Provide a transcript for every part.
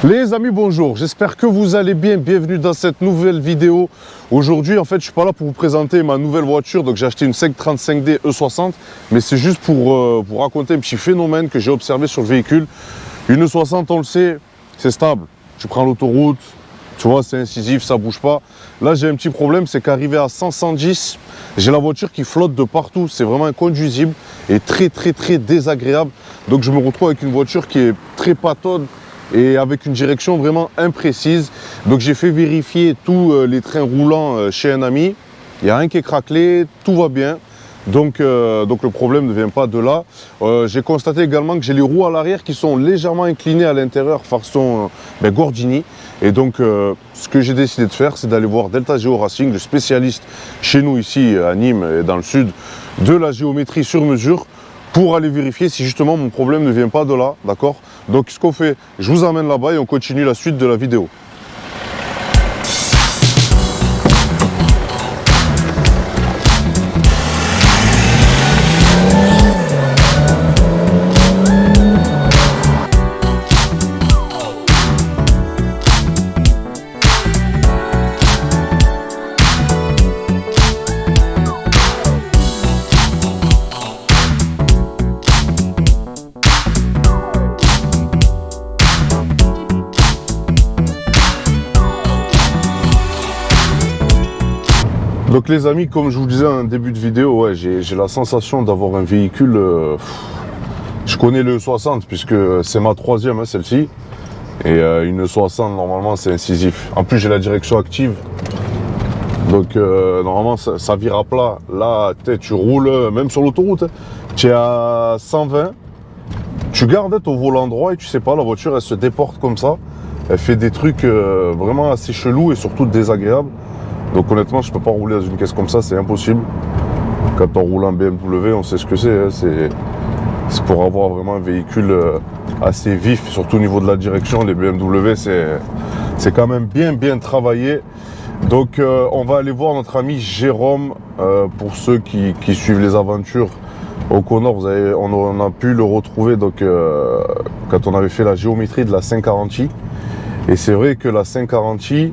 Les amis, bonjour, j'espère que vous allez bien, bienvenue dans cette nouvelle vidéo. Aujourd'hui, en fait, je suis pas là pour vous présenter ma nouvelle voiture, donc j'ai acheté une 535D E60, mais c'est juste pour vous raconter un petit phénomène que j'ai observé sur le véhicule. Une E60, on le sait, c'est stable, tu prends l'autoroute, tu vois, c'est incisif, ça bouge pas. Là, j'ai un petit problème, c'est qu'arrivé à 100-110, j'ai la voiture qui flotte de partout, c'est vraiment inconduisible et très désagréable. Donc je me retrouve avec une voiture qui est très patonne, et avec une direction vraiment imprécise. Donc j'ai fait vérifier tous les trains roulants chez un ami. Il n'y a rien qui est craquelé, tout va bien. Donc le problème ne vient pas de là. J'ai constaté également que j'ai les roues à l'arrière qui sont légèrement inclinées à l'intérieur façon Gordini. Et donc ce que j'ai décidé de faire, c'est d'aller voir Delta Geo Racing, le spécialiste chez nous ici à Nîmes et dans le sud de la géométrie sur mesure, pour aller vérifier si justement mon problème ne vient pas de là, d'accord? Donc ce qu'on fait, je vous emmène là-bas et on continue la suite de la vidéo. Donc les amis, comme je vous disais en début de vidéo, ouais, j'ai la sensation d'avoir un véhicule, je connais le E60 puisque c'est ma troisième, hein, celle-ci, et une E60 normalement c'est incisif. En plus j'ai la direction active, donc normalement ça vire à plat. Là tu roules, même sur l'autoroute, hein, tu es à 120, tu gardes au volant droit et tu sais pas, la voiture elle se déporte comme ça, elle fait des trucs vraiment assez chelous et surtout désagréables. Donc honnêtement, je peux pas rouler dans une caisse comme ça, c'est impossible. Quand on roule en BMW, on sait ce que c'est. Hein, c'est pour avoir vraiment un véhicule assez vif, surtout au niveau de la direction. Les BMW, c'est quand même bien travaillé. Donc on va aller voir notre ami Jérôme. Pour ceux qui suivent les aventures au Connor, on a pu le retrouver donc, quand on avait fait la géométrie de la 540i. Et c'est vrai que la 540i,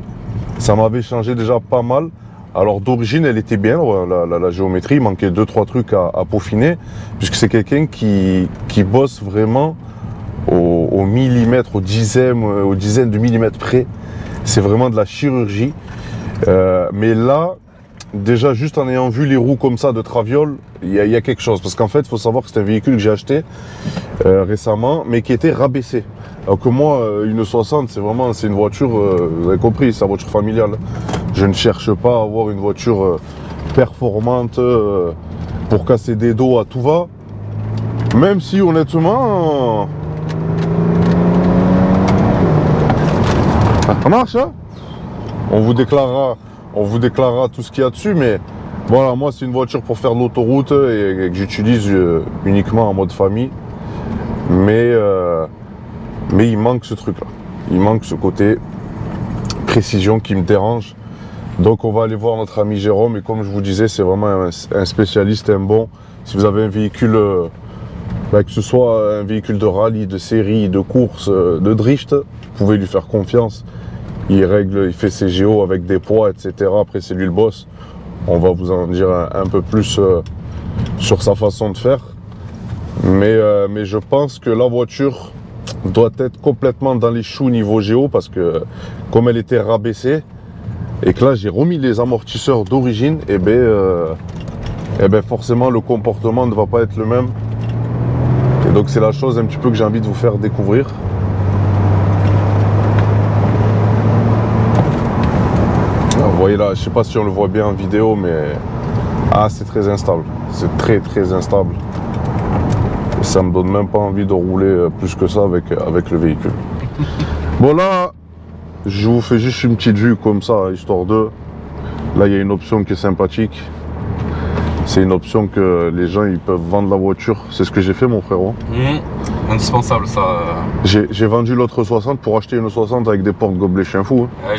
ça m'avait changé déjà pas mal. Alors d'origine, elle était bien, la géométrie. Il manquait 2-3 trucs à peaufiner, puisque c'est quelqu'un qui bosse vraiment au millimètre, aux dizaines de millimètres près. C'est vraiment de la chirurgie. Mais là, déjà juste en ayant vu les roues comme ça de traviole, il y a quelque chose. Parce qu'en fait, il faut savoir que c'est un véhicule que j'ai acheté récemment, mais qui était rabaissé. Alors que moi, une 60, c'est une voiture, vous avez compris, c'est la voiture familiale. Je ne cherche pas à avoir une voiture performante pour casser des dos à tout va. Même si honnêtement, ça marche, hein. On vous déclarera tout ce qu'il y a dessus, mais voilà, moi c'est une voiture pour faire de l'autoroute et que j'utilise uniquement en mode famille. Mais il manque ce truc là, il manque ce côté précision qui me dérange. Donc on va aller voir notre ami Jérôme, et comme je vous disais, c'est vraiment un spécialiste, un bon. Si vous avez un véhicule, que ce soit un véhicule de rallye, de série, de course, de drift, vous pouvez lui faire confiance. Il règle, il fait ses géos avec des poids, etc. Après c'est lui le boss. On va vous en dire un peu plus sur sa façon de faire. Mais je pense que la voiture doit être complètement dans les choux niveau géo, parce que comme elle était rabaissée et que là j'ai remis les amortisseurs d'origine, et ben forcément le comportement ne va pas être le même. Et donc c'est la chose un petit peu que j'ai envie de vous faire découvrir. Alors, vous voyez là, je sais pas si on le voit bien en vidéo, mais c'est très instable, c'est très instable. Ça me donne même pas envie de rouler plus que ça avec le véhicule. Bon là, je vous fais juste une petite vue comme ça, histoire de... Là, il y a une option qui est sympathique. C'est une option que les gens ils peuvent vendre la voiture. C'est ce que j'ai fait, mon frérot. Indispensable ça. J'ai vendu l'autre 60 pour acheter une 60 avec des porte-gobelets, chien fou. Hein. Ouais,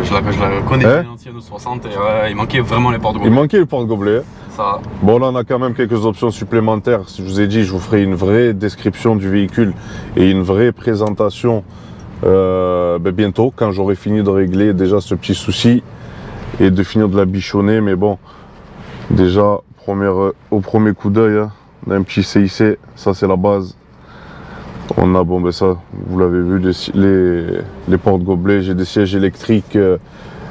je la connais bien, l'ancienne 60, et ouais, il manquait vraiment les porte-gobelets. Il manquait les porte-gobelets. Ça. Bon, là on a quand même quelques options supplémentaires. Si je vous ai dit, je vous ferai une vraie description du véhicule et une vraie présentation bientôt, quand j'aurai fini de régler déjà ce petit souci et de finir de la bichonner. Mais bon, déjà, au premier coup d'œil, hein, on a un petit CIC, ça c'est la base. On a, bon ben ça, vous l'avez vu, les portes-gobelets, j'ai des sièges électriques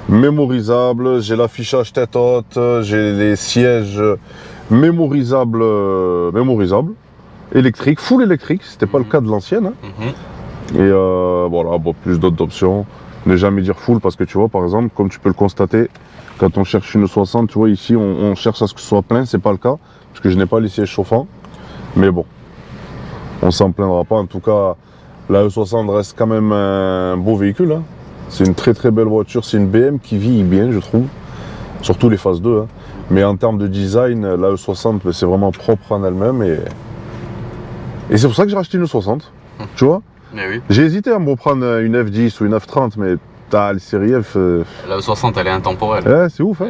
mémorisables, j'ai l'affichage tête haute, j'ai les sièges mémorisables, électriques, full électrique, c'était pas le cas de l'ancienne. Hein. Et voilà, bon, plus d'autres options. Ne jamais dire full parce que tu vois, par exemple, comme tu peux le constater, quand on cherche une 60, tu vois, ici, on cherche à ce que ce soit plein, c'est pas le cas, parce que je n'ai pas les sièges chauffants. Mais bon, on s'en plaindra pas. En tout cas, la E60 reste quand même un beau véhicule. Hein. C'est une très très belle voiture. C'est une BM qui vieillit bien, je trouve. Surtout les phases 2. Hein. Mais en termes de design, la E60, c'est vraiment propre en elle-même. Et c'est pour ça que j'ai racheté une E60. Tu vois. Mais oui. J'ai hésité à me reprendre une F10 ou une F30, mais t'as la série F. La E60, elle est intemporelle. Ouais, c'est ouf. Hein.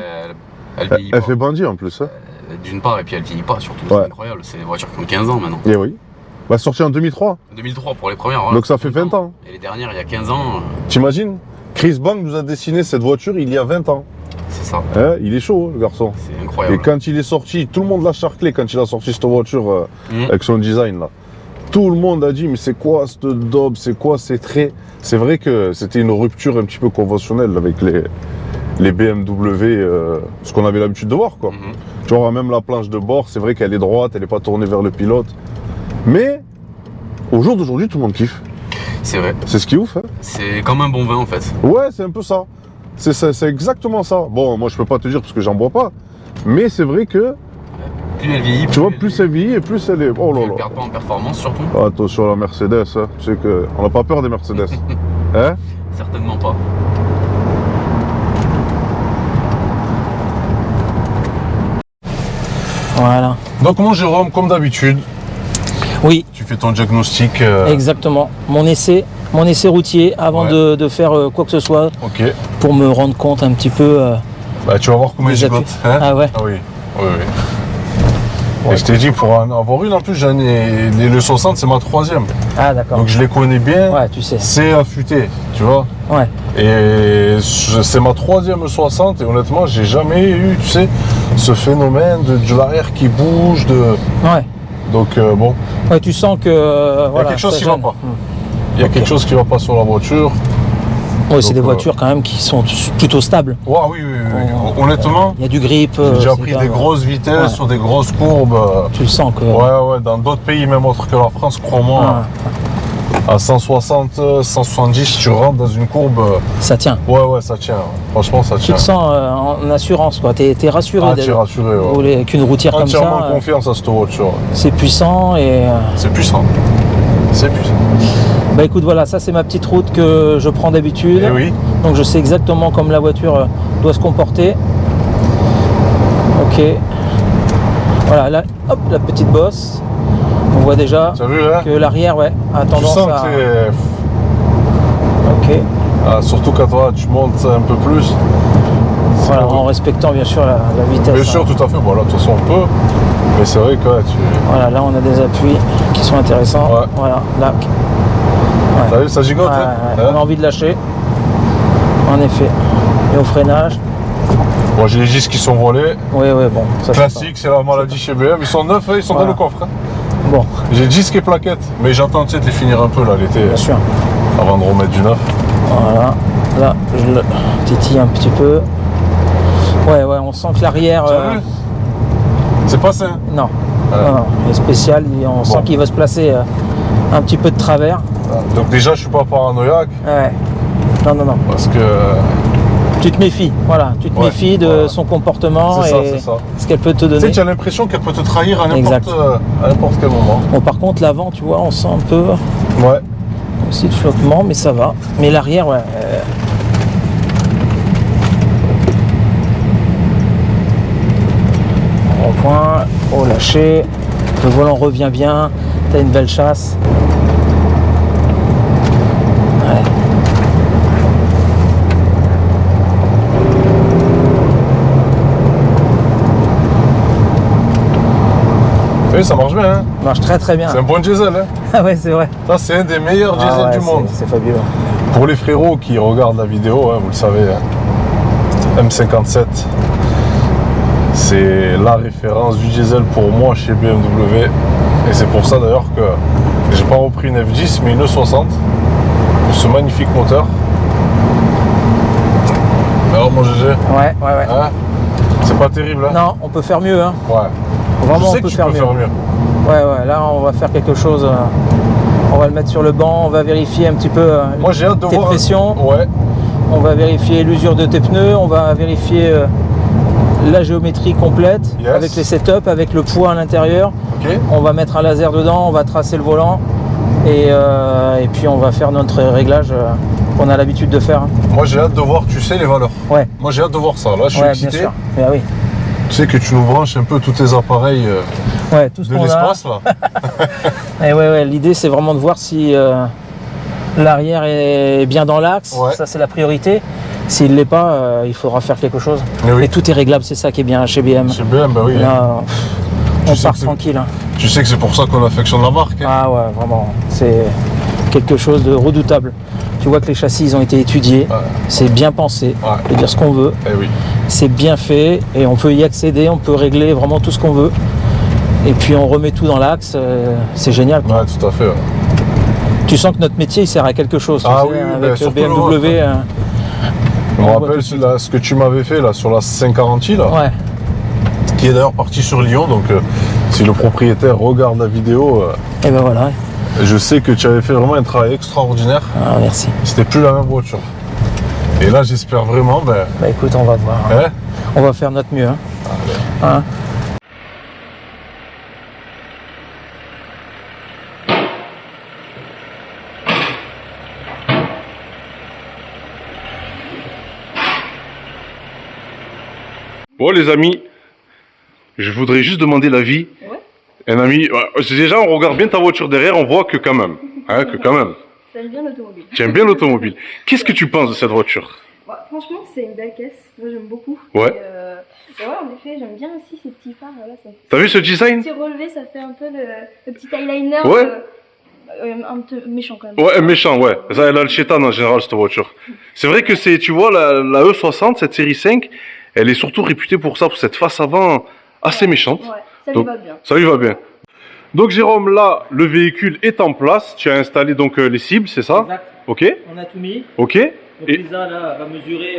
Elle fait bandit en plus. Hein. D'une part, et puis elle vieillit pas surtout. Ouais. C'est incroyable. C'est des voitures qui ont 15 ans maintenant. Et oui. Bah, sortie en 2003. 2003 pour les premières. Voilà. Donc ça fait 20 ans. Et les dernières, il y a 15 ans. T'imagines? Chris Bank nous a dessiné cette voiture il y a 20 ans. C'est ça. Il est chaud, le garçon. C'est incroyable. Et quand il est sorti, tout le monde l'a charclé quand il a sorti cette voiture avec son design là. Tout le monde a dit, mais c'est quoi cette daube, c'est quoi ces traits? C'est vrai que c'était une rupture un petit peu conventionnelle avec les BMW, ce qu'on avait l'habitude de voir, quoi. Tu vois, même la planche de bord, c'est vrai qu'elle est droite, elle n'est pas tournée vers le pilote. Mais, au jour d'aujourd'hui, tout le monde kiffe. C'est vrai. C'est ce qui est ouf, hein. C'est comme un bon vin, en fait. Ouais, c'est un peu ça. C'est exactement ça. Bon, moi, je peux pas te dire parce que j'en bois pas. Mais c'est vrai que plus elle vieillit, tu vois, plus elle vieillit et plus elle est. Oh là là. Elle perd pas en performance surtout. Attention à la Mercedes, hein. Tu sais que on n'a pas peur des Mercedes. Hein? Certainement pas. Voilà. Donc mon Jérôme, comme d'habitude, Oui, tu fais ton diagnostic. exactement. Mon essai routier avant de faire quoi que ce soit Ok. pour me rendre compte un petit peu. Bah tu vas voir comment il Des gigote. appuis. Ah ouais. Ah oui. Oui, oui. Et je t'ai dit, pour en avoir une en plus, le 60 c'est ma troisième. Ah d'accord. Donc je les connais bien. Ouais, tu sais. C'est affûté, tu vois. Ouais. Et c'est ma troisième 60 et honnêtement, j'ai jamais eu, tu sais, ce phénomène de l'arrière qui bouge. Ouais. Donc bon, Ouais, tu sens que il y voilà, a quelque chose ça qui va gêne. pas. Il y a quelque chose qui va pas sur la voiture. Ouais, c'est Donc, des voitures quand même qui sont plutôt stables. Ouais, oui, oui, oui. Honnêtement, Il y a du grip. j'ai déjà c'est pris quand des même- grosses vitesses Ouais. sur des grosses courbes. Tu le sens que. Ouais, ouais, dans d'autres pays, même autres que la France, crois-moi, à 160, 170, tu rentres dans une courbe. Ça tient. Ouais, ça tient. Franchement, ça Tu tient. te sens en assurance, quoi. T'es rassuré Ah, tu es rassuré. Ouais. rouler avec une routière comme ça. Entièrement confiance à cette voiture. C'est puissant et. C'est puissant. C'est puissant. Bah écoute, voilà, ça c'est ma petite route que je prends d'habitude. Et oui. Donc je sais exactement comme la voiture doit se comporter. Ok. Voilà, là, hop, la petite bosse. On voit déjà Tu as vu, hein? que l'arrière, ouais, a Tu tendance sens à. que Ok. surtout quand toi, tu montes un peu plus. Voilà, en respectant bien sûr la vitesse. Bien hein. sûr, tout à fait. Voilà, de toute façon, on peut. Mais c'est vrai que ouais, Voilà, là on a des appuis qui sont intéressants. Ouais. Voilà, là. T'as vu, ça gigote. Ouais, hein? ouais, on a envie de lâcher. En effet. Et au freinage. Bon, j'ai les disques qui sont volés. Oui, bon. Ça, Classique, c'est la maladie chez BM. Ils sont neufs, hein, ils sont Voilà. dans le coffre. Hein. Bon, J'ai disques et plaquettes. Mais j'entends tu sais, de les finir un peu là l'été. bien sûr. Avant de remettre du neuf. Voilà. Là, je le titille un petit peu. Ouais, on sent que l'arrière. T'as vu? C'est pas ça. Hein? Non. Ouais. Non, il est spécial. On sent qu'il va se placer un petit peu de travers. Donc déjà, je suis pas paranoïaque. Ouais. Non. Parce que Tu te méfies. Voilà. Tu te Ouais, méfies de voilà. son comportement C'est ça, et c'est ça. ce qu'elle peut te tu sais, donner. tu as l'impression qu'elle peut te trahir à Exact. n'importe quel moment. Bon, par contre, l'avant, tu vois, on sent un peu Ouais. aussi de flottement, mais ça va. Mais l'arrière, ouais. Rond-point, au lâcher. Le volant revient bien. T'as une belle chasse. Ouais. Oui, ça marche bien. Hein? Marche très bien. C'est un bon diesel. Hein? Ah ouais, c'est vrai. Ça, c'est un des meilleurs Ah diesels ouais, du monde. c'est fabuleux. Pour les frérots qui regardent la vidéo, hein, vous le savez, hein, M57, c'est la référence du diesel pour moi chez BMW. Et c'est pour ça d'ailleurs que j'ai pas repris une F10 mais une E60 pour ce magnifique moteur. Alors mon GG, Ouais. hein, c'est pas terrible, hein? Non, on peut faire mieux, hein. Ouais. Vraiment, Je sais on peut que tu faire peux mieux. faire mieux. Ouais, là, on va faire quelque chose. On va le mettre sur le banc, on va vérifier un petit peu Moi j'ai hâte de tes voir. pressions. Ouais. On va vérifier l'usure de tes pneus, on va vérifier la géométrie complète, Yes. avec les setups, avec le poids à l'intérieur. Ok. On va mettre un laser dedans, on va tracer le volant et puis on va faire notre réglage qu'on a l'habitude de faire. Moi j'ai hâte de voir, tu sais, les valeurs. Ouais, Moi j'ai hâte de voir ça. Là je suis ouais, excité. bien sûr. Ben oui. Tu sais que tu nous branches un peu tous tes appareils Ouais, tout ce de qu'on a. l'espace là. Et ouais, l'idée c'est vraiment de voir si l'arrière est bien dans l'axe. Ouais. Ça c'est la priorité. S'il ne l'est pas, il faudra faire quelque chose. Mais oui. Et tout est réglable, c'est ça qui est bien chez BM. Chez BM, bah oui. Là, Tu on sais part que c'est- tranquille. Hein. Tu sais que c'est pour ça qu'on affectionne la marque. Hein. Ah ouais, vraiment, c'est quelque chose de redoutable. Tu vois que les châssis ils ont été étudiés, Ouais. c'est bien pensé, Ouais. on peut dire ce qu'on veut, Eh oui. c'est bien fait et on peut y accéder, on peut régler vraiment tout ce qu'on veut. Et puis on remet tout dans l'axe, c'est génial. Quoi. Ouais, tout à fait. Ouais. Tu sens que notre métier il sert à quelque chose, tu Ah sais, oui, oui, avec ben, surtout BMW. le vôtre, Je me on voit tout rappelle de suite. ce que tu m'avais fait là sur la 540i là, Ouais, qui est d'ailleurs parti sur Lyon. Donc si le propriétaire regarde la vidéo, et ben voilà. je sais que tu avais fait vraiment un travail extraordinaire. Ah, merci. C'était plus la même voiture. Et là j'espère vraiment, ben, Bah écoute, on va voir. Hein. hein, On va faire notre mieux. Hein. Hein. Bon les amis, je voudrais juste demander l'avis. Ouais. Un ami, déjà on regarde bien ta voiture derrière, on voit que quand même, hein, que quand même. J'aime bien l'automobile. Tu aimes bien l'automobile. Qu'est-ce que tu penses de cette voiture? Bah, franchement, c'est une belle caisse. Moi, j'aime beaucoup. Ouais. Et ouais, en effet, j'aime bien aussi ces petits phares. Là, ça T'as vu ce design? petit relevé, ça fait un peu le petit eyeliner. Ouais. Un peu méchant quand même. Ouais, méchant, ouais. Ça, elle a le chétan en général, cette voiture. C'est vrai que c'est, tu vois, la E60, cette série 5, elle est surtout réputée pour ça, pour cette face avant assez méchante. Ouais, ça Donc, lui va bien. Ça lui va bien. Donc Jérôme, là, le véhicule est en place. Tu as installé donc les cibles, c'est ça? Exact. Ok, On a tout mis. ok. Donc Et- Lisa là va mesurer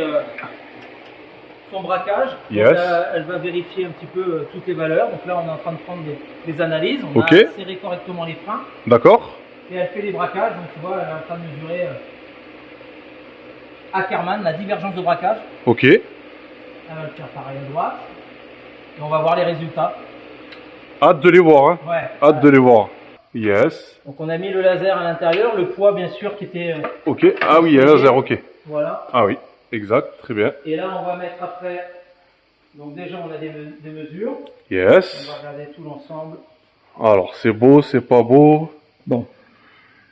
son braquage. Donc, Yes. elle va vérifier un petit peu toutes les valeurs. Donc là on est en train de prendre des analyses. On Ok. a serré correctement les freins. D'accord. Et elle fait les braquages. Donc tu vois elle est en train de mesurer Ackermann, la divergence de braquage. Ok. Elle va le faire pareil à droite. Et on va voir les résultats. Hâte de les voir, hein. Ouais. Hâte de les voir. Yes. Donc on a mis le laser à l'intérieur, le poids bien sûr qui était Ok. Ah oui, il y a laser, ok. voilà. Ah oui, exact, très bien. Et là on va mettre après. Donc déjà on a des mesures. On Yes. va regarder tout l'ensemble. Alors, c'est beau, c'est pas beau. Bon.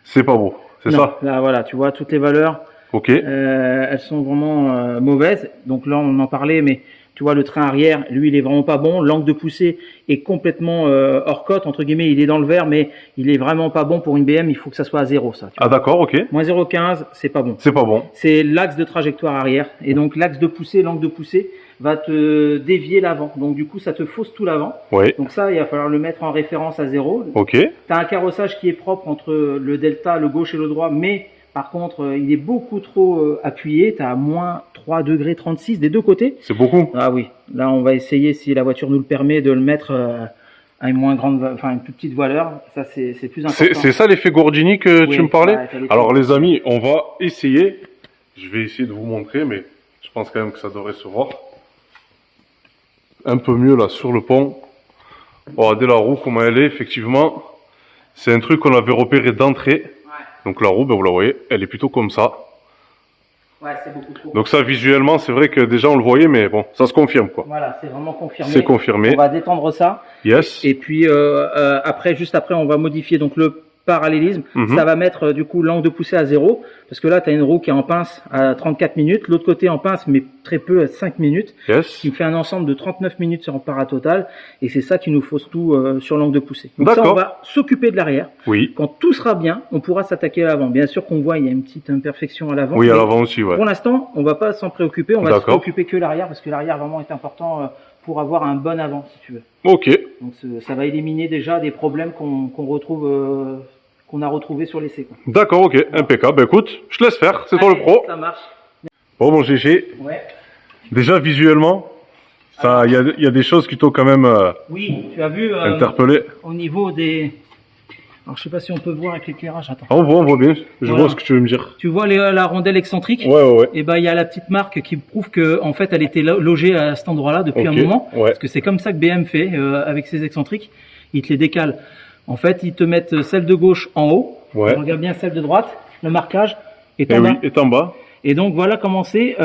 C'est pas beau, c'est Non, ça? là voilà, tu vois toutes les valeurs, Ok. elles sont vraiment mauvaises. Donc là on en parlait, mais tu vois le train arrière, lui il est vraiment pas bon. L'angle de poussée est complètement hors cote entre guillemets. Il est dans le vert, mais il est vraiment pas bon pour une BM. Il faut que ça soit à 0 ça. Tu Ah d'accord, ok. vois. Moins 0,15, c'est pas bon. C'est pas bon. C'est l'axe de trajectoire arrière. Et donc l'axe de poussée, l'angle de poussée va te dévier l'avant. Donc du coup ça te fausse tout l'avant. Oui. Donc ça il va falloir le mettre en référence à 0. Ok. Tu as un carrossage qui est propre entre le delta, le gauche et le droit, mais par contre, il est beaucoup trop appuyé. Tu as moins 3 degrés 36 des deux côtés. C'est beaucoup. Ah oui, là on va essayer, si la voiture nous le permet, de le mettre à une moins grande, enfin une plus petite valeur. Ça c'est plus important. C'est ça l'effet Gordini que Oui, tu me parlais? ouais, t'as les Alors trucs. les amis, on va essayer. Je vais essayer de vous montrer, mais je pense quand même que ça devrait se voir. Un peu mieux là sur le pont. Regardez la roue comment elle est, effectivement. C'est un truc qu'on avait repéré d'entrée. Donc la roue, ben, vous la voyez, elle est plutôt comme ça. Ouais, c'est beaucoup trop. Donc ça visuellement, c'est vrai que déjà on le voyait, mais bon, ça se confirme quoi. Voilà, c'est vraiment confirmé. C'est confirmé. On va détendre ça. Yes. Et puis après, juste après, on va modifier donc le parallélisme, ça va mettre du coup l'angle de poussée à 0, parce que là tu as une roue qui est en pince à 34 minutes, l'autre côté en pince mais très peu à 5 minutes, ce qui fait un ensemble de 39 minutes sur un paratotal, et c'est ça qui nous fausse tout sur l'angle de poussée. Donc ça, on va s'occuper de l'arrière. Oui. Quand tout sera bien, on pourra s'attaquer à l'avant. Bien sûr qu'on voit il y a une petite imperfection à l'avant. Oui, à l'avant aussi, ouais. Pour l'instant, on va pas s'en préoccuper, on va se préoccuper que l'arrière, parce que l'arrière vraiment est important pour avoir un bon avant, si tu veux. Ok. Donc ça va éliminer déjà des problèmes qu'on retrouve, qu'on a retrouvés sur l'essai. D'accord, ok, impeccable. Ben écoute, je te laisse faire, c'est toi le pro. Ça marche. Bon, mon GG. Ouais. Déjà, visuellement, il y a des choses qui t'ont quand même oui, tu as vu interpellé. Au niveau des... Alors, je sais pas si on peut voir avec l'éclairage. Attends. Ah, on voit bien. Je vois ce que tu veux me dire. Tu vois la rondelle excentrique? Ouais. Et ben, il y a la petite marque qui prouve que, en fait, elle était logée à cet endroit-là depuis un moment. Parce que c'est comme ça que BM fait avec ses excentriques. Ils te les décalent. En fait, ils te mettent celle de gauche en haut. Ouais. Regarde bien celle de droite. Le marquage est Et en bas. oui, est en bas. Et donc, voilà comment c'est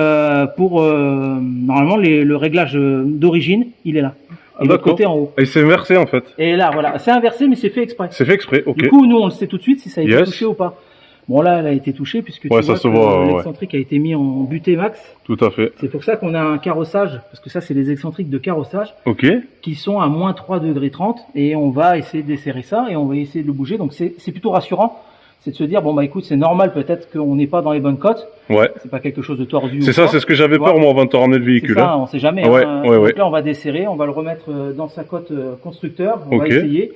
pour, normalement, le réglage d'origine, il est là. Et l'autre côté en haut. Et c'est inversé en fait. Et là, voilà. C'est inversé, mais c'est fait exprès. C'est fait exprès, ok. Du coup, nous, on le sait tout de suite si ça a été touché ou pas. Bon, là, elle a été touchée puisque tu vois que l'excentrique a été mis en butée max. Tout à fait. C'est pour ça qu'on a un carrossage, parce que ça, c'est les excentriques de carrossage. Ok. Qui sont à moins 3 degrés 30. Et on va essayer de desserrer ça et on va essayer de le bouger. Donc, c'est plutôt rassurant. C'est de se dire, bon, bah, écoute, c'est normal peut-être qu'on n'est pas dans les bonnes cotes. Ouais. C'est pas quelque chose de tordu. C'est ça, c'est ce que j'avais peur, moi, avant de te ramener le véhicule. C'est ça, on sait jamais. Ouais, hein. ouais. Donc là, on va desserrer, on va le remettre dans sa cote constructeur. On va essayer.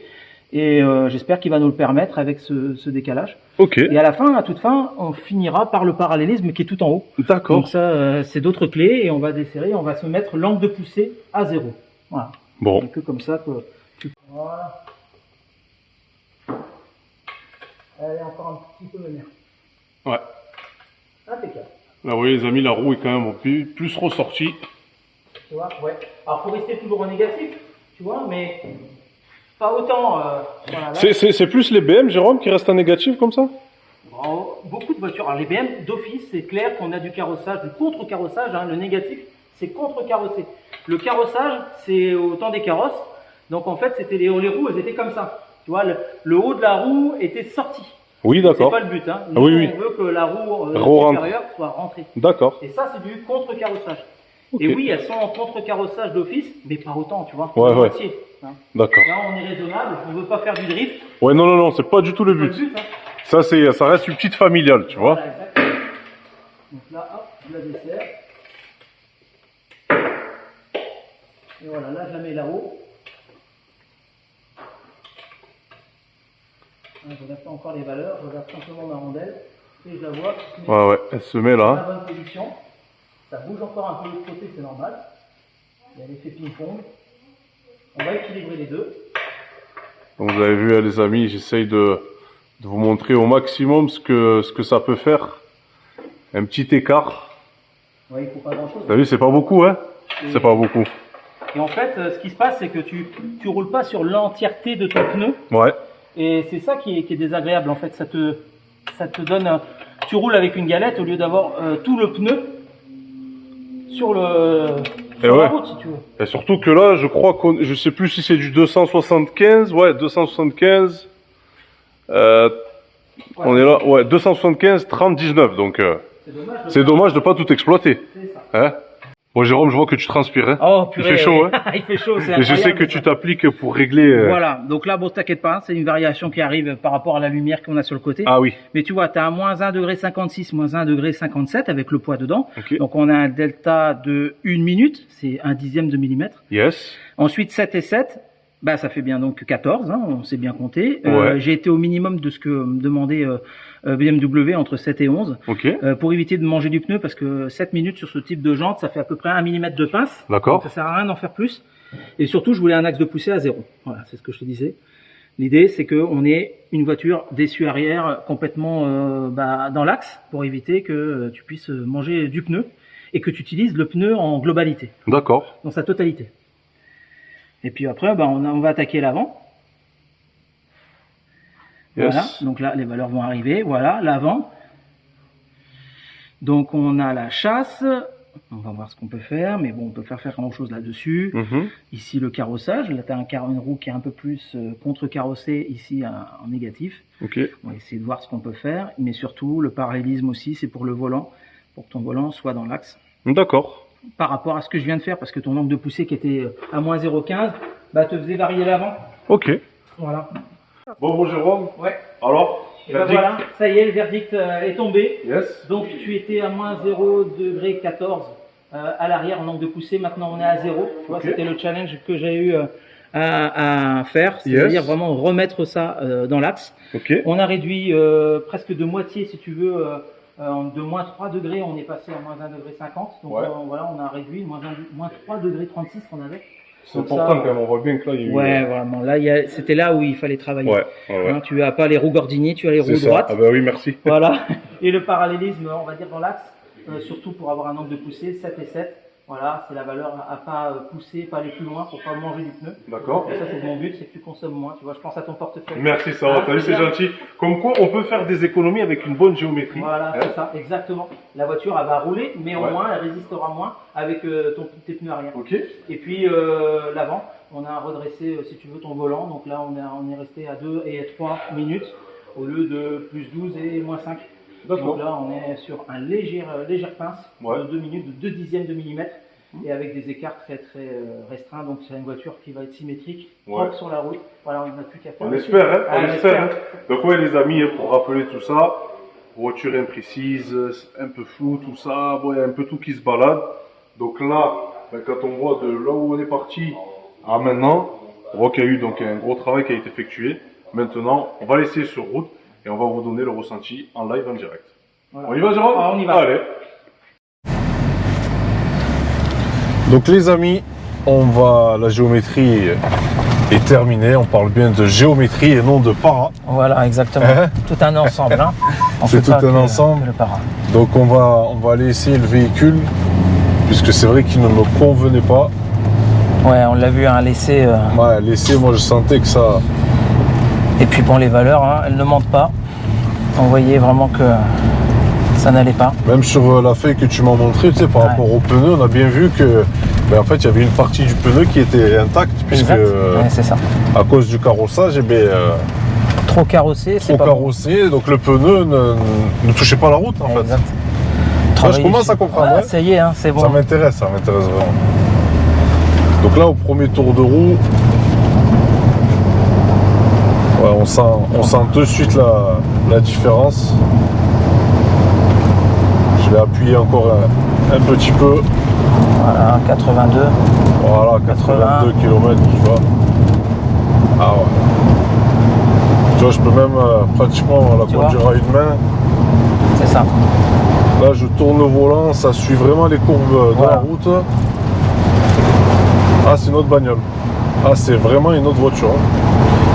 Et j'espère qu'il va nous le permettre avec ce décalage. Ok. Et à la fin, à toute fin, on finira par le parallélisme qui est tout en haut. D'accord. Donc ça, c'est d'autres clés et on va desserrer, on va se mettre l'angle de poussée à 0. Voilà. Bon. Un peu comme ça que voilà. Elle est encore un petit peu menée. Ouais. Impeccable. Là, vous voyez, les amis, la roue est quand même plus ressortie. Tu vois, ouais. Alors, faut rester toujours au négatif, tu vois, mais pas autant. Voilà, c'est plus les BM, Jérôme, qui restent en négatif comme ça? Beaucoup de voitures. Alors, les BM, d'office, c'est clair qu'on a du carrossage, du contre-carrossage. Hein, le négatif, c'est contre-carrossé. Le carrossage, c'est au temps des carrosses. Donc, en fait, c'était les roues, elles étaient comme ça. Tu vois, le haut de la roue était sorti. Oui, d'accord. C'est pas le but. Hein. Nous, oui. on veut que la roue supérieure soit rentrée. D'accord. Et ça, c'est du contre-carrossage. Okay. Et oui, elles sont en contre-carrossage d'office, mais pas autant, tu vois. Ouais. Moitié, hein. D'accord. Là, on est raisonnable, on veut pas faire du drift. Ouais, non, c'est pas du tout le but. Hein. Ça reste une petite familiale, tu vois. Exactement. Donc là, hop, je la desserre. Et voilà, là, je la mets là-haut. Je regarde pas encore les valeurs, je regarde simplement ma rondelle et je la vois qui se met ouais, elle se met dans là. la bonne position. Ça bouge encore un peu de l'autre côté, c'est normal. Il y a l'effet ping-pong. On va équilibrer les deux. Donc vous avez vu, les amis, j'essaye de vous montrer au maximum ce que ça peut faire. Un petit écart. Ouais, il faut pas grand-chose. T'as vu, c'est pas beaucoup, hein? C'est pas beaucoup. Et en fait, ce qui se passe, c'est que tu roules pas sur l'entièreté de ton pneu. Ouais. Et c'est ça qui est désagréable en fait, ça te donne, tu roules avec une galette au lieu d'avoir tout le pneu sur la route si tu veux. Et surtout que là, je crois je sais plus si c'est du 275, ouais 275, on est là, ouais 275 30 19 donc c'est dommage de pas tout exploiter. C'est ça. Hein? Bon Jérôme, je vois que tu transpires. Hein. Oh, purée, il fait chaud, hein. Il fait chaud, c'est incroyable. Et je sais que tu t'appliques pour régler. Voilà, donc là, bon, t'inquiète pas, c'est une variation qui arrive par rapport à la lumière qu'on a sur le côté. Ah oui. Mais tu vois, tu as un moins 1 degré 56, moins 1 degré 57 avec le poids dedans. Okay. Donc on a un delta de 1 minute, c'est 1/10 de millimètre. Yes. Ensuite 7 et 7, bah ça fait bien donc 14, hein, on sait bien compter. Ouais. J'ai été au minimum de ce que me demandait BMW entre 7 et 11 pour éviter de manger du pneu parce que 7 minutes sur ce type de jante, ça fait à peu près 1 mm de pince. D'accord. Ça sert à rien d'en faire plus. Et surtout, je voulais un axe de poussée à 0. Voilà, c'est ce que je te disais. L'idée, c'est qu'on ait une voiture d'essuie arrière complètement dans l'axe pour éviter que tu puisses manger du pneu et que tu utilises le pneu en globalité. D'accord. Dans sa totalité. Et puis après, on va attaquer l'avant. Yes. Voilà, donc là, les valeurs vont arriver. Voilà, l'avant. Donc on a la chasse, On va voir ce qu'on peut faire, mais bon, on peut faire grand chose là-dessus. Ici, le carrossage. Là, tu as une roue qui est un peu plus contre-carrossée, ici en négatif. Ok. On va essayer de voir ce qu'on peut faire, mais surtout, le parallélisme aussi, c'est pour le volant, pour que ton volant soit dans l'axe. D'accord. Par rapport à ce que je viens de faire, parce que ton angle de poussée qui était à moins 0,15, bah, te faisait varier l'avant. Ok. Voilà. Bon, Jérôme. Ouais. Alors, Et ben voilà, ça y est, le verdict est tombé. Yes. Donc tu étais à moins 0,14 à l'arrière en angle de poussée, maintenant on est à 0. Tu vois, c'était le challenge que j'ai eu à faire, c'est-à-dire vraiment remettre ça dans l'axe. On a réduit presque de moitié, si tu veux, de moins 3 degrés, on est passé à moins 1,50 degré. Donc voilà, on a réduit, moins 3 degrés 36 qu'on avait. C'est important quand même, on voit bien que là il y a eu... Ouais, vraiment, là, c'était là où il fallait travailler. Ouais. Hein, tu n'as pas les roues Gordini, tu as les roues droites. Ah bah oui, merci. Voilà, et le parallélisme, on va dire dans l'axe, surtout pour avoir un angle de poussée, 7 et 7. Voilà, c'est la valeur à pas pousser, pas aller plus loin pour pas manger du pneu. D'accord. Ça, c'est mon but, c'est que tu consommes moins. Tu vois, je pense à ton portefeuille. Merci, ça va, t'as vu, c'est gentil. Comme quoi, on peut faire des économies avec une bonne géométrie. Voilà, c'est ça, exactement. La voiture, elle va rouler, mais au moins, elle résistera moins avec tes pneus arrière. Ok. Et puis, l'avant, on a redressé, si tu veux, ton volant. Donc là, on est resté à 2 et 3 minutes au lieu de plus 12 et moins 5. Donc là, on est sur un légère pince de 2 minutes, de 2 dixièmes de millimètre, et avec des écarts très restreints. Donc c'est une voiture qui va être symétrique, propre sur la route. Voilà, on n'a plus qu'à faire. On espère, hein, on espère. Hein. Donc ouais, les amis, pour rappeler tout ça, voiture imprécise, un peu floue, tout ça, ouais, un peu tout qui se balade. Donc là, quand on voit de là où on est parti à maintenant, on voit qu'il y a eu donc un gros travail qui a été effectué. Maintenant, on va l'essayer sur route. Et on va vous donner le ressenti en live, en direct. Voilà. On y va, Jérôme? On y va. Allez. Donc les amis, la géométrie est terminée. On parle bien de géométrie et non de para. Voilà, exactement. Tout un ensemble. Hein. C'est tout un ensemble. Le para. Donc on va aller essayer le véhicule, puisque c'est vrai qu'il ne me convenait pas. Ouais, on l'a vu, hein, l'essai. Ouais, l'essai, moi je sentais que ça... Et puis bon, les valeurs, hein, elles ne mentent pas. On voyait vraiment que ça n'allait pas. Même sur la feuille que tu m'as montré, tu sais, par rapport au pneu, on a bien vu que, en fait, il y avait une partie du pneu qui était intacte, puisque c'est ça. À cause du carrossage, trop carrossé, trop carrossé, bon. Donc le pneu ne touchait pas la route, en fait. Là, je commence à comprendre. Ouais, ça y est, hein, c'est bon. Ça m'intéresse vraiment. Donc là, au premier tour de roue. Ouais, on sent de suite la différence. Je vais appuyer encore un petit peu. Voilà, 82. Voilà, 82 km, tu vois. Ah ouais. Tu vois, je peux même pratiquement la conduire à une main. C'est ça. Là, je tourne le volant, ça suit vraiment les courbes de la route. Ah, c'est une autre bagnole. Ah, c'est vraiment une autre voiture.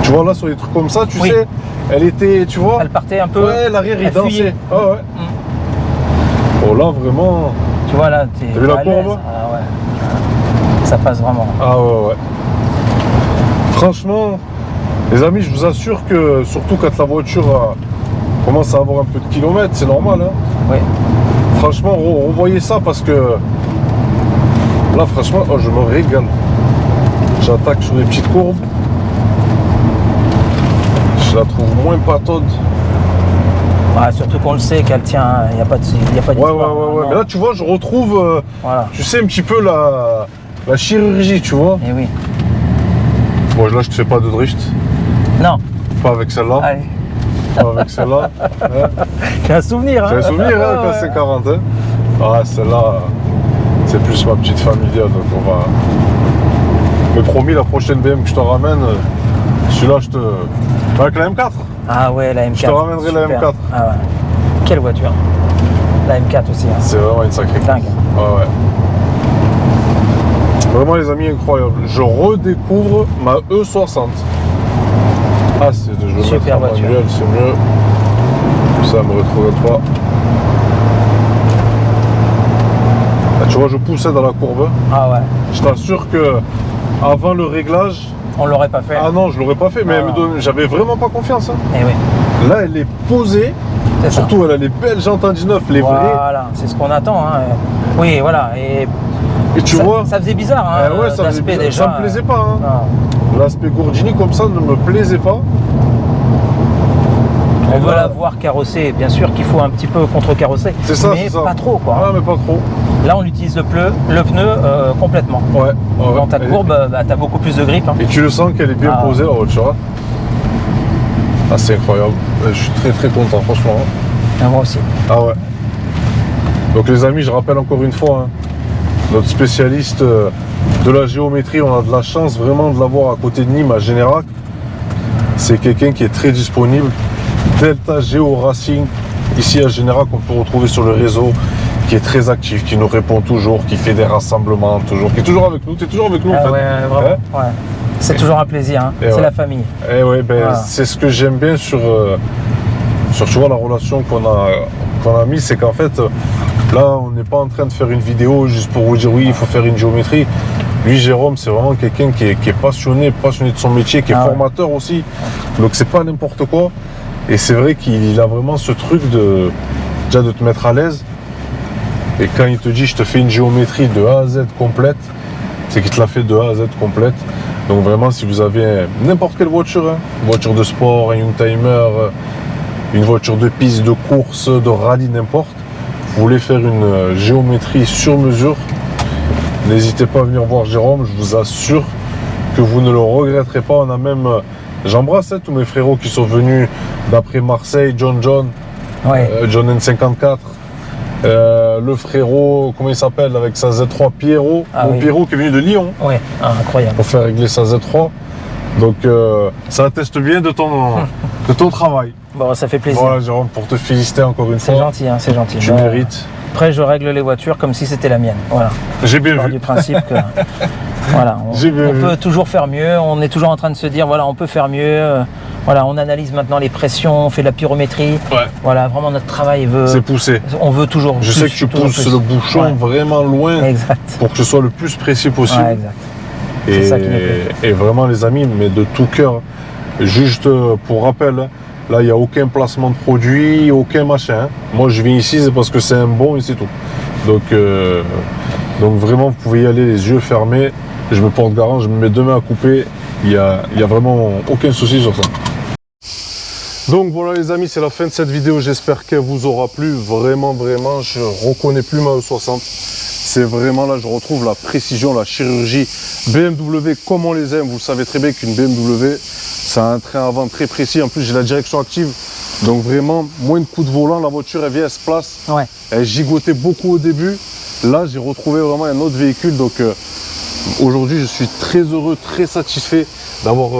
Tu vois, là, sur des trucs comme ça, tu sais, elle était, tu vois... Elle partait un peu... Ouais, l'arrière, il dansait. Ah ouais. Oh, là, vraiment... Tu vois, là, t'as vu la courbe? Ah ouais. Ça passe vraiment. Ah ouais. Franchement, les amis, je vous assure que, surtout quand la voiture commence à avoir un peu de kilomètres, c'est normal. Hein. Oui. Franchement, revoyez ça parce que... Là, franchement, je me régale. J'attaque sur des petites courbes. Je la trouve moins pataude. Ouais, surtout qu'on le sait qu'elle tient, il n'y a pas de Ouais. Mais là, tu vois, je retrouve, tu sais, un petit peu la chirurgie, tu vois. Et oui. Bon, là, je te fais pas de drift. Non. Pas avec celle-là. Allez. Pas avec celle-là. J'ai un souvenir. J'ai un souvenir, quand c'est 40. Hein. Ah, celle-là, c'est plus ma petite familiale, donc on va... Mais promis, la prochaine BM que je te ramène, celui-là, avec la M4. Ah ouais, la M4. Je te ramènerai la M4. Ah ouais. Quelle voiture. La M4 aussi. Hein. C'est vraiment une sacrée dingue. Ouais. Vraiment, les amis, incroyable. Je redécouvre ma E60. Ah, je vais super mettre en voiture. manuel, c'est mieux. Ça me rétrograde pas. Ah, tu vois, je poussais dans la courbe. Ah ouais. Je t'assure que avant le réglage, on l'aurait pas fait. Ah non, je l'aurais pas fait, mais Ah. j'avais vraiment pas confiance. Hein. Eh oui, Là, elle est posée. c'est ça. Surtout, elle a les belles jantes en 19, les vraies. Voilà, c'est ce qu'on attend. Hein. Oui, voilà. Et Et tu ça, vois, ça faisait bizarre, hein, ouais, ça, l'aspect déjà. ça me plaisait pas. Hein. Non. L'aspect Gordini comme ça ne me plaisait pas. On Et veut là- la voir carrossée, bien sûr qu'il faut un petit peu contre-carrosser, C'est ça, mais c'est ça. pas trop quoi. Ah, mais pas trop. Là on utilise le pneu complètement. Ouais. Dans ta Et- courbe, bah, tu as beaucoup plus de grip. Hein. Et tu le sens qu'elle est bien Ah. posée la voiture. Hein. Ah, c'est incroyable. Je suis très très content, franchement. Et moi aussi. Ah ouais. Donc les amis, je rappelle encore une fois, hein, notre spécialiste de la géométrie, on a de la chance vraiment de l'avoir à côté de Nîmes à Générac. C'est quelqu'un qui est très disponible. Delta Géo Racing, ici à Générac, on peut retrouver sur le réseau, qui est très actif, qui nous répond toujours, qui fait des rassemblements toujours, qui est toujours avec nous. Tu es toujours avec nous en Ah fait. ouais, vraiment. Ouais. C'est toujours un plaisir, hein. Et C'est ouais. la famille. Eh ouais, ben, Voilà. c'est ce que j'aime bien sur tu vois, la relation qu'on a mis, c'est qu'en fait, là, on n'est pas en train de faire une vidéo juste pour vous dire oui, il faut faire une géométrie. Lui, Jérôme, c'est vraiment quelqu'un qui est passionné de son métier, qui est Ah ouais. formateur aussi. Donc, c'est pas n'importe quoi. Et c'est vrai qu'il a vraiment ce truc déjà de te mettre à l'aise. Et quand il te dit, je te fais une géométrie de A à Z complète, c'est qu'il te l'a fait de A à Z complète. Donc vraiment, si vous avez n'importe quelle voiture, hein, une voiture de sport, un Youngtimer, une voiture de piste, de course, de rallye, n'importe, vous voulez faire une géométrie sur mesure, n'hésitez pas à venir voir Jérôme, je vous assure que vous ne le regretterez pas. On a même, j'embrasse tous mes frérots qui sont venus d'après Marseille, John, Ouais. John N54, le frérot, comment il s'appelle, avec sa Z3, Pierrot, Ah mon oui. Pierrot qui est venu de Lyon Ouais. Ah, incroyable. pour faire régler sa Z3. Donc ça atteste bien de ton travail. Bon, ça fait plaisir. Voilà Jérôme, pour te féliciter encore une C'est fois. gentil, hein, c'est gentil. Tu Bon, mérites. Après, je règle les voitures comme si c'était la mienne. Voilà. J'ai bien Je pars vu. du principe que voilà, J'ai bien on vu. peut toujours faire mieux. On est toujours en train de se dire voilà, on peut faire mieux. Voilà, on analyse maintenant les pressions, on fait de la pyrométrie. Ouais. Voilà, vraiment notre travail C'est poussé. on veut toujours. Je plus, sais que tu toujours pousses plus. le bouchon Ouais. vraiment loin Exact. pour que ce soit le plus précis possible. Ouais, exact. Et, C'est ça qui me plaît. et vraiment les amis, mais de tout cœur. Juste pour rappel, hein, là il n'y a aucun placement de produit, aucun machin. Moi je viens ici, c'est parce que c'est un bon et c'est tout. Donc vraiment vous pouvez y aller les yeux fermés. Je me porte garant, je me mets deux mains à couper. Il y a vraiment aucun souci sur ça. Donc voilà les amis, c'est la fin de cette vidéo. J'espère qu'elle vous aura plu. Vraiment, je reconnais plus ma E60. C'est vraiment là, je retrouve la précision, la chirurgie BMW comme on les aime. Vous savez très bien qu'une BMW, ça a un train avant très précis. En plus, j'ai la direction active. Donc vraiment, moins de coups de volant, la voiture, elle vient, elle se place. Ouais. Elle gigotait beaucoup au début. Là, j'ai retrouvé vraiment un autre véhicule. Donc aujourd'hui, je suis très heureux, très satisfait d'avoir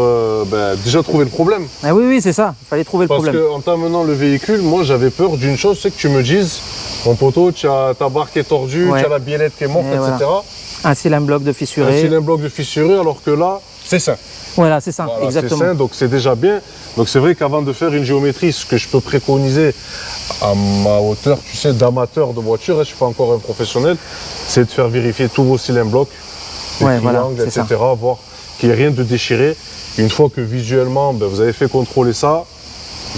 déjà trouvé le problème. Ah oui, c'est ça. Il fallait trouver le Parce problème. qu'en t'amenant le véhicule, moi j'avais peur d'une chose, c'est que tu me dises, mon poteau, tu as ta barre qui est tordue, Ouais. tu as la biellette qui est morte, Et etc. voilà. Un cylindre bloc de Un fissuré. cylindre bloc de fissuré, alors que là, c'est sain. Voilà, c'est ça. Voilà, c'est Exactement. sain, donc c'est déjà bien. Donc c'est vrai qu'avant de faire une géométrie, ce que je peux préconiser à ma hauteur, tu sais, d'amateur de voiture, je ne suis pas encore un professionnel, c'est de faire vérifier tous vos cylindres blocs, les Ouais, voilà, triangles, c'est etc. Voir qu'il n'y ait rien de déchiré. Une fois que visuellement, vous avez fait contrôler ça,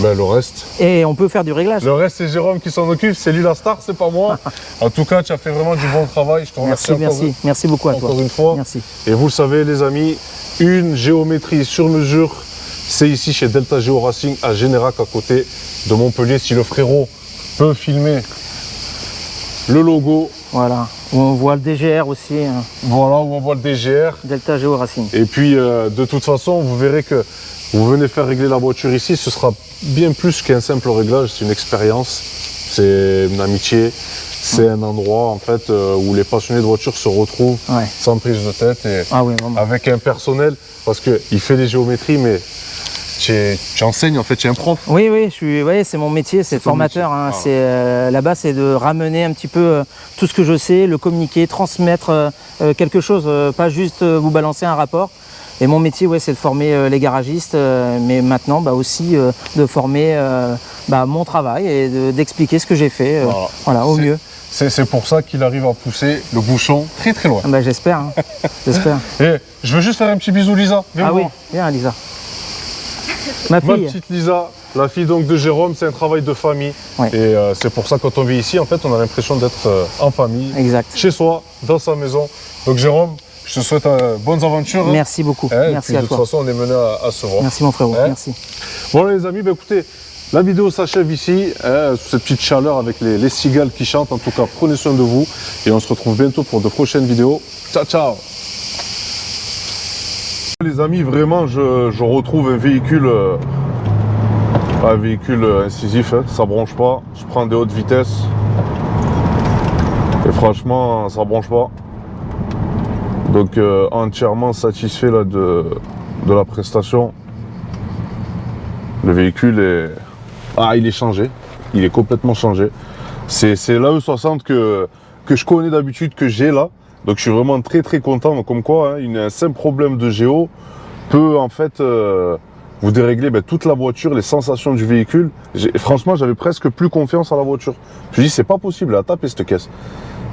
le reste... Et on peut faire du réglage. Le reste, c'est Jérôme qui s'en occupe, c'est lui la star, c'est pas moi. En tout cas, tu as fait vraiment du bon travail. Je te remercie Merci beaucoup à toi. encore une fois. Merci. Et vous le savez, les amis, une géométrie sur mesure, c'est ici chez Delta Géo Racing à Générac, à côté de Montpellier. Si le frérot peut filmer le logo, Voilà. Où on voit le DGR aussi, hein. voilà où on voit le DGR. Delta Géo Racing. Et puis, de toute façon, vous verrez que vous venez faire régler la voiture ici, ce sera bien plus qu'un simple réglage, c'est une expérience, c'est une amitié, c'est un endroit en fait où les passionnés de voiture se retrouvent Ouais. sans prise de tête et Ah oui, vraiment. avec un personnel, parce qu'il fait des géométries, mais tu enseignes en fait, tu es un prof. Oui, c'est mon métier, c'est ton formateur. métier. Hein. Ah. C'est là-bas, c'est de ramener un petit peu tout ce que je sais, le communiquer, transmettre quelque chose, pas juste vous balancer un rapport. Et mon métier, ouais, c'est de former les garagistes, mais maintenant aussi de former mon travail et d'expliquer ce que j'ai fait voilà, au mieux. C'est pour ça qu'il arrive à pousser le bouchon très très loin. J'espère, hein. J'espère. Et je veux juste faire un petit bisou, Lisa. Viens Oui, voir. viens Lisa. Ma Ma fille. petite Lisa, la fille donc de Jérôme, c'est un travail de famille. Ouais. Et c'est pour ça quand on vit ici, en fait, on a l'impression d'être en famille. Exact. Chez soi, dans sa maison. Donc Jérôme, je te souhaite bonnes aventures. Merci beaucoup. Merci puis, à de toi. toute façon, on est mené à se voir. Merci mon frérot. Merci. Voilà les amis, écoutez, la vidéo s'achève ici, sous cette petite chaleur avec les cigales qui chantent. En tout cas, prenez soin de vous et on se retrouve bientôt pour de prochaines vidéos. Ciao, ciao. Les amis, vraiment, je retrouve un véhicule incisif, hein, ça bronche pas. Je prends des hautes vitesses et franchement, ça bronche pas. Donc entièrement satisfait là, de la prestation. Le véhicule est... Ah, il est changé. Il est complètement changé. C'est l'AE60 que je connais d'habitude, que j'ai là. Donc je suis vraiment très très content. Donc, comme quoi, hein, un simple problème de géo peut en fait vous dérégler toute la voiture, les sensations du véhicule. Franchement, j'avais presque plus confiance en la voiture. Je me dis, c'est pas possible à taper cette caisse.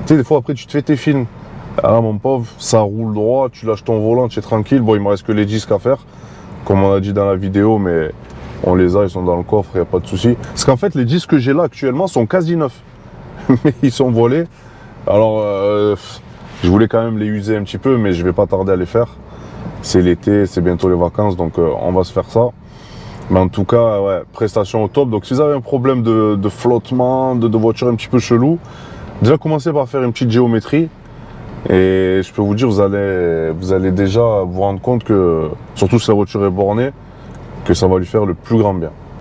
Tu sais, des fois après tu te fais tes films. Ah mon pauvre, ça roule droit, tu lâches ton volant, tu es tranquille. Bon, il me reste que les disques à faire, comme on a dit dans la vidéo, mais on les a, ils sont dans le coffre, il n'y a pas de souci. Parce qu'en fait, les disques que j'ai là actuellement sont quasi neufs. Mais ils sont volés. Alors, je voulais quand même les user un petit peu, mais je vais pas tarder à les faire. C'est l'été, c'est bientôt les vacances, donc on va se faire ça. Mais en tout cas, ouais, prestation au top. Donc si vous avez un problème de flottement, de voiture un petit peu chelou, déjà commencez par faire une petite géométrie. Et je peux vous dire, vous allez déjà vous rendre compte que, surtout si la voiture est bornée, que ça va lui faire le plus grand bien.